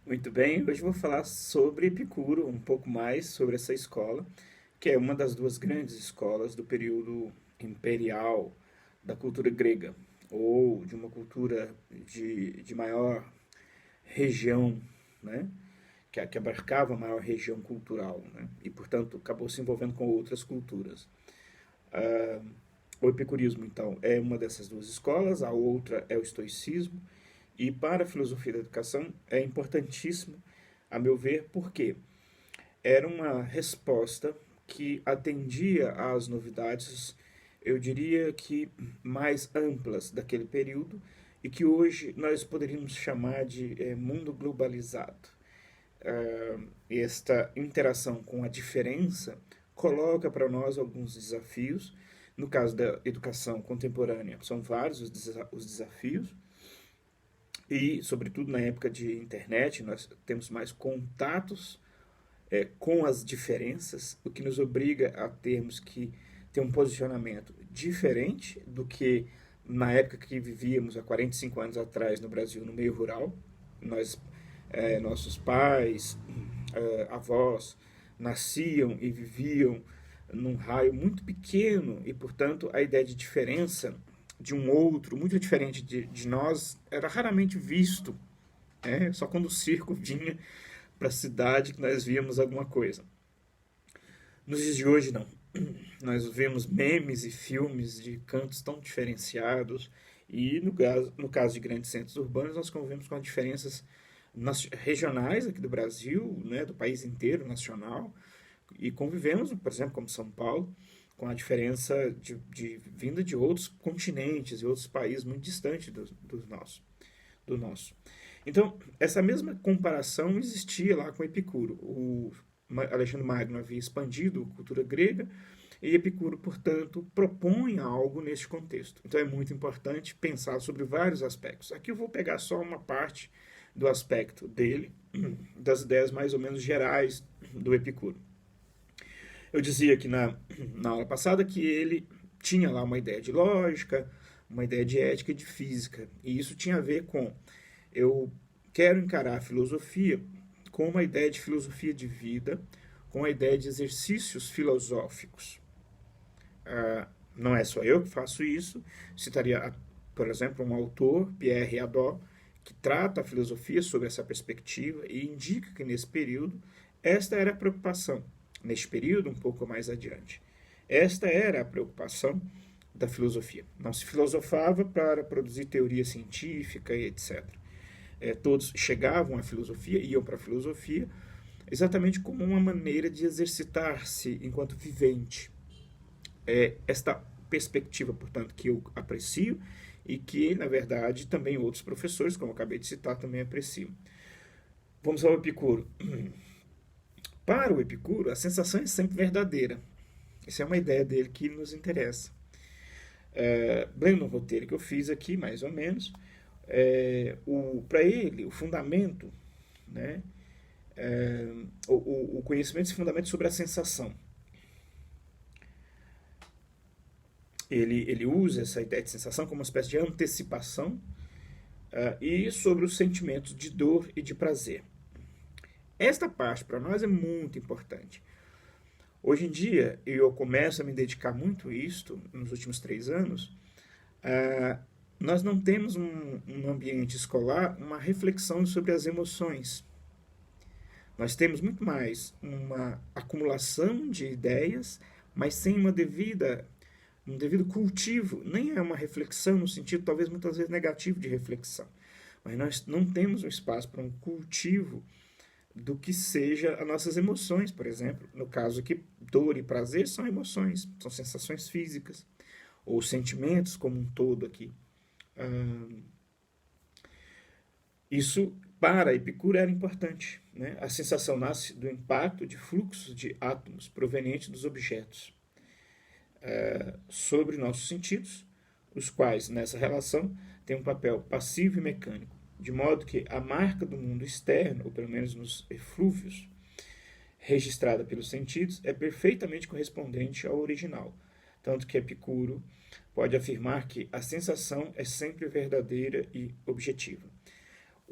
Muito bem, hoje eu vou falar sobre Epicuro, um pouco mais sobre essa escola, que é uma das duas grandes escolas do período imperial da cultura grega, ou de uma cultura de maior região, né? Que abarcava a maior região cultural, né? E, portanto, acabou se envolvendo com outras culturas. O epicurismo, então, é uma dessas duas escolas, a outra é o estoicismo, e para a filosofia da educação é importantíssimo, a meu ver, porque era uma resposta que atendia às novidades, eu diria que mais amplas daquele período e que hoje nós poderíamos chamar de mundo globalizado. Esta interação com a diferença coloca para nós alguns desafios. No caso da educação contemporânea, são vários os desafios, e, sobretudo, na época de internet, nós temos mais contatos com as diferenças, o que nos obriga a termos que ter um posicionamento diferente do que na época que vivíamos há 45 anos atrás no Brasil, no meio rural. Nós, nossos pais, avós, nasciam e viviam num raio muito pequeno e, portanto, a ideia de diferença de um outro, muito diferente de nós, era raramente visto. Só quando o circo vinha para a cidade que nós víamos alguma coisa. Nos dias de hoje, não. Nós vemos memes e filmes de cantos tão diferenciados, e no caso de grandes centros urbanos, nós convivemos com as diferenças regionais aqui do Brasil, né, do país inteiro, nacional, e convivemos, por exemplo, como São Paulo, com a diferença de vinda de outros continentes e outros países muito distantes do nosso. Então, essa mesma comparação existia lá com Epicuro. O Alexandre Magno havia expandido a cultura grega e Epicuro, portanto, propõe algo neste contexto. Então é muito importante pensar sobre vários aspectos. Aqui eu vou pegar só uma parte do aspecto dele, das ideias mais ou menos gerais do Epicuro. Eu dizia aqui na aula passada que ele tinha lá uma ideia de lógica, uma ideia de ética e de física. E isso tinha a ver com eu quero encarar a filosofia com uma ideia de filosofia de vida, com a ideia de exercícios filosóficos. Não é só eu que faço isso, citaria, por exemplo, um autor, Pierre Hadot, que trata a filosofia sob essa perspectiva e indica que nesse período esta era a preocupação. Neste período, um pouco mais adiante. Esta era a preocupação da filosofia. Não se filosofava para produzir teoria científica e etc. Todos chegavam à filosofia, iam para a filosofia, exatamente como uma maneira de exercitar-se enquanto vivente. Esta perspectiva, portanto, que eu aprecio e que, na verdade, também outros professores, como eu acabei de citar, também apreciam. Vamos ao Epicuro. Para o Epicuro, a sensação é sempre verdadeira. Essa é uma ideia dele que nos interessa. Lendo um roteiro que eu fiz aqui, mais ou menos, para ele, o fundamento, né, o conhecimento se fundamenta sobre a sensação. Ele usa essa ideia de sensação como uma espécie de antecipação e sobre os sentimentos de dor e de prazer. Esta parte para nós é muito importante. Hoje em dia, eu começo a me dedicar muito a isto, nos últimos 3 anos, nós não temos um ambiente escolar, uma reflexão sobre as emoções. Nós temos muito mais uma acumulação de ideias, mas sem um devido cultivo. Nem é uma reflexão no sentido, talvez, muitas vezes negativo de reflexão. Mas nós não temos um espaço para um cultivo do que seja as nossas emoções, por exemplo. No caso aqui, dor e prazer são emoções, são sensações físicas, ou sentimentos como um todo aqui. Isso, para Epicuro, era importante. Né? A sensação nasce do impacto de fluxos de átomos provenientes dos objetos sobre nossos sentidos, os quais, nessa relação, têm um papel passivo e mecânico, de modo que a marca do mundo externo, ou pelo menos nos eflúvios, registrada pelos sentidos, é perfeitamente correspondente ao original, tanto que Epicuro pode afirmar que a sensação é sempre verdadeira e objetiva.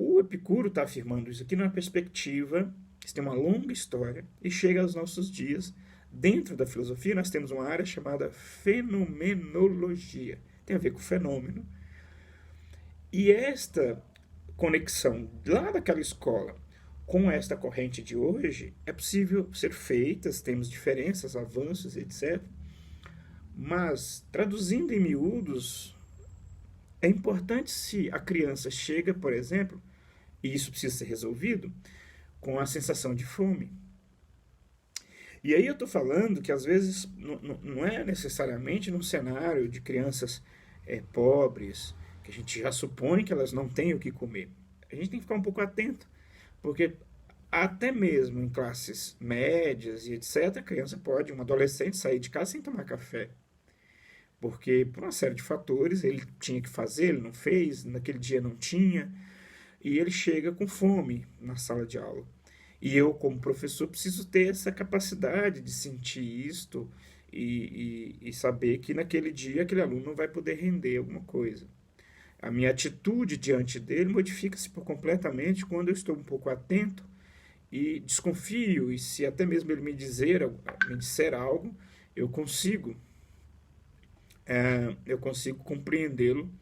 o Epicuro está afirmando isso aqui numa perspectiva, isso tem uma longa história, e chega aos nossos dias. Dentro da filosofia, nós temos uma área chamada fenomenologia. Tem a ver com fenômeno. E esta conexão lá daquela escola com esta corrente de hoje é possível ser feitas, temos diferenças, avanços, etc. Mas, traduzindo em miúdos, é importante se a criança chega, por exemplo, e isso precisa ser resolvido, com a sensação de fome. E aí eu estou falando que às vezes não é necessariamente num cenário de crianças pobres, que a gente já supõe que elas não têm o que comer. A gente tem que ficar um pouco atento, porque até mesmo em classes médias e etc., a criança pode, um adolescente, sair de casa sem tomar café. Porque por uma série de fatores, ele tinha que fazer, ele não fez, naquele dia não tinha, e ele chega com fome na sala de aula. E eu, como professor, preciso ter essa capacidade de sentir isto e saber que naquele dia aquele aluno não vai poder render alguma coisa. A minha atitude diante dele modifica-se completamente quando eu estou um pouco atento e desconfio, e se até mesmo ele me disser algo, eu consigo compreendê-lo.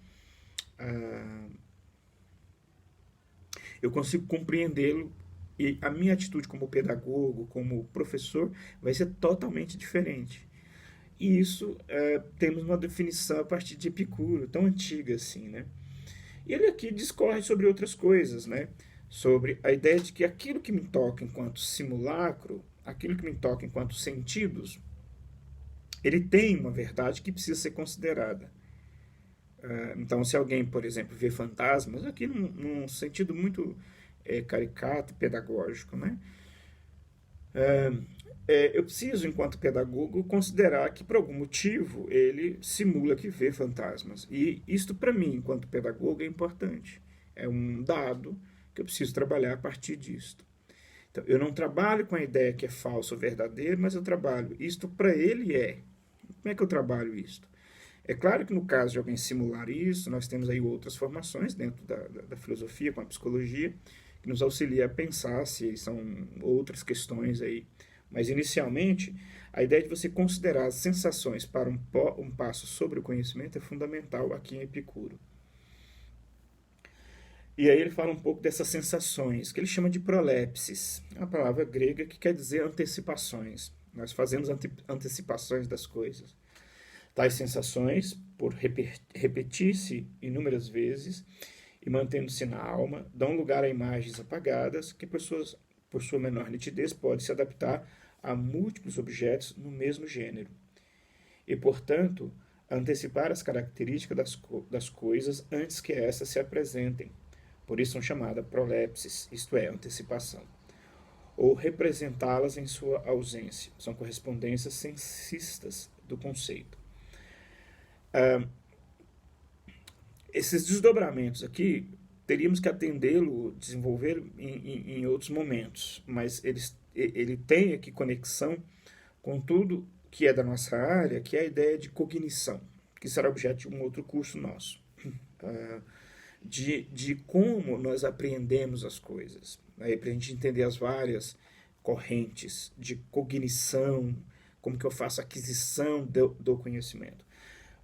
Eu consigo compreendê-lo e a minha atitude como pedagogo, como professor, vai ser totalmente diferente. E isso temos uma definição a partir de Epicuro, tão antiga assim, né? E ele aqui discorre sobre outras coisas, né? Sobre a ideia de que aquilo que me toca enquanto simulacro, aquilo que me toca enquanto sentidos, ele tem uma verdade que precisa ser considerada. Então, se alguém, por exemplo, vê fantasmas, aqui num sentido muito caricato, pedagógico, né? Eu preciso, enquanto pedagogo, considerar que, por algum motivo, ele simula que vê fantasmas. E isto, para mim, enquanto pedagogo, é importante. É um dado que eu preciso trabalhar a partir disto. Então, eu não trabalho com a ideia que é falso ou verdadeiro, mas eu trabalho. Isto, para ele, é. Como é que eu trabalho isto? É claro que no caso de alguém simular isso, nós temos aí outras formações dentro da filosofia, com a psicologia, que nos auxilia a pensar se são outras questões aí. Mas, inicialmente, a ideia de você considerar as sensações para um passo sobre o conhecimento é fundamental aqui em Epicuro. E aí ele fala um pouco dessas sensações, que ele chama de prolepsis, uma palavra grega que quer dizer antecipações. Nós fazemos antecipações das coisas. Tais sensações, por repetir-se inúmeras vezes e mantendo-se na alma, dão lugar a imagens apagadas que, por sua menor nitidez, podem se adaptar a múltiplos objetos no mesmo gênero. E, portanto, antecipar as características das coisas antes que essas se apresentem. Por isso são chamadas prolepsis, isto é, antecipação. Ou representá-las em sua ausência. São correspondências sensistas do conceito. Esses desdobramentos aqui, teríamos que atendê-lo, desenvolver em outros momentos, mas ele tem aqui conexão com tudo que é da nossa área, que é a ideia de cognição, que será objeto de um outro curso nosso, de como nós apreendemos as coisas, né, para a gente entender as várias correntes de cognição, como que eu faço a aquisição do conhecimento.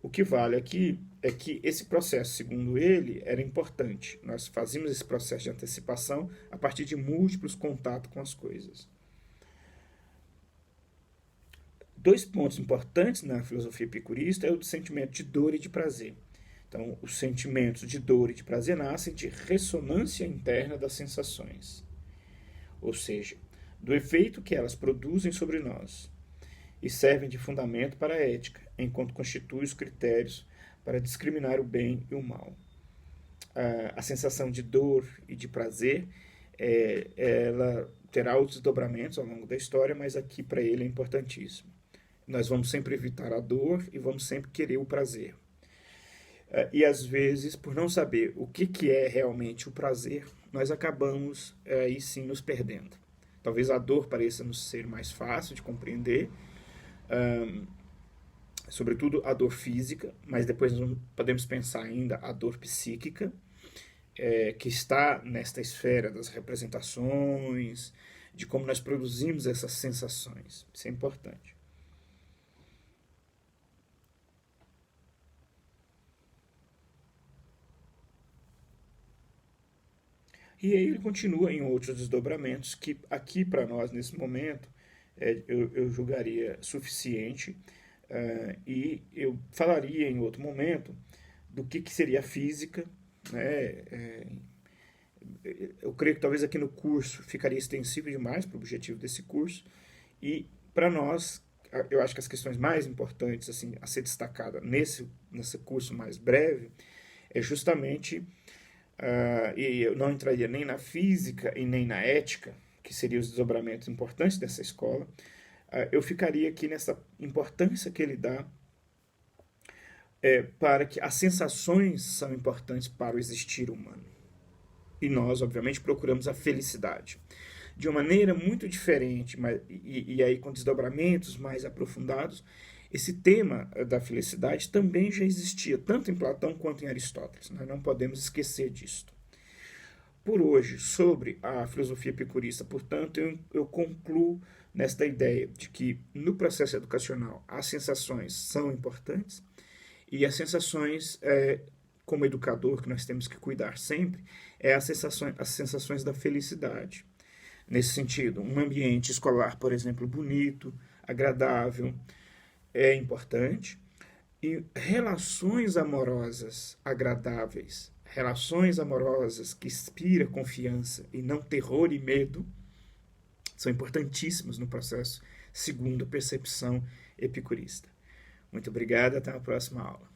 O que vale aqui é que esse processo, segundo ele, era importante. Nós fazíamos esse processo de antecipação a partir de múltiplos contatos com as coisas. Dois pontos importantes na filosofia epicurista é o do sentimento de dor e de prazer. Então, os sentimentos de dor e de prazer nascem de ressonância interna das sensações, ou seja, do efeito que elas produzem sobre nós, e servem de fundamento para a ética, enquanto constituem os critérios para discriminar o bem e o mal. A sensação de dor e de prazer, ela terá outros desdobramentos ao longo da história, mas aqui para ele é importantíssimo. Nós vamos sempre evitar a dor e vamos sempre querer o prazer. E às vezes, por não saber o que é realmente o prazer, nós acabamos aí sim nos perdendo. Talvez a dor pareça nos ser mais fácil de compreender, sobretudo a dor física, mas depois nós podemos pensar ainda a dor psíquica, que está nesta esfera das representações, de como nós produzimos essas sensações. Isso é importante. E aí ele continua em outros desdobramentos que aqui para nós, nesse momento, eu julgaria suficiente, e eu falaria em outro momento do que seria a física, né? Eu creio que talvez aqui no curso ficaria extensivo demais para o objetivo desse curso, e para nós, eu acho que as questões mais importantes assim, a ser destacada nesse curso mais breve é justamente, e eu não entraria nem na física e nem na ética, que seriam os desdobramentos importantes dessa escola, eu ficaria aqui nessa importância que ele dá para que as sensações são importantes para o existir humano. E nós, obviamente, procuramos a felicidade. De uma maneira muito diferente, e aí com desdobramentos mais aprofundados, esse tema da felicidade também já existia, tanto em Platão quanto em Aristóteles. Nós não podemos esquecer disto. Por hoje, sobre a filosofia epicurista, portanto, eu concluo nesta ideia de que no processo educacional as sensações são importantes, e as sensações, como educador, que nós temos que cuidar sempre, as sensações da felicidade. Nesse sentido, um ambiente escolar, por exemplo, bonito, agradável, é importante. E relações amorosas agradáveis, relações amorosas que inspiram confiança e não terror e medo, são importantíssimas no processo segundo a percepção epicurista. Muito obrigado, até a próxima aula.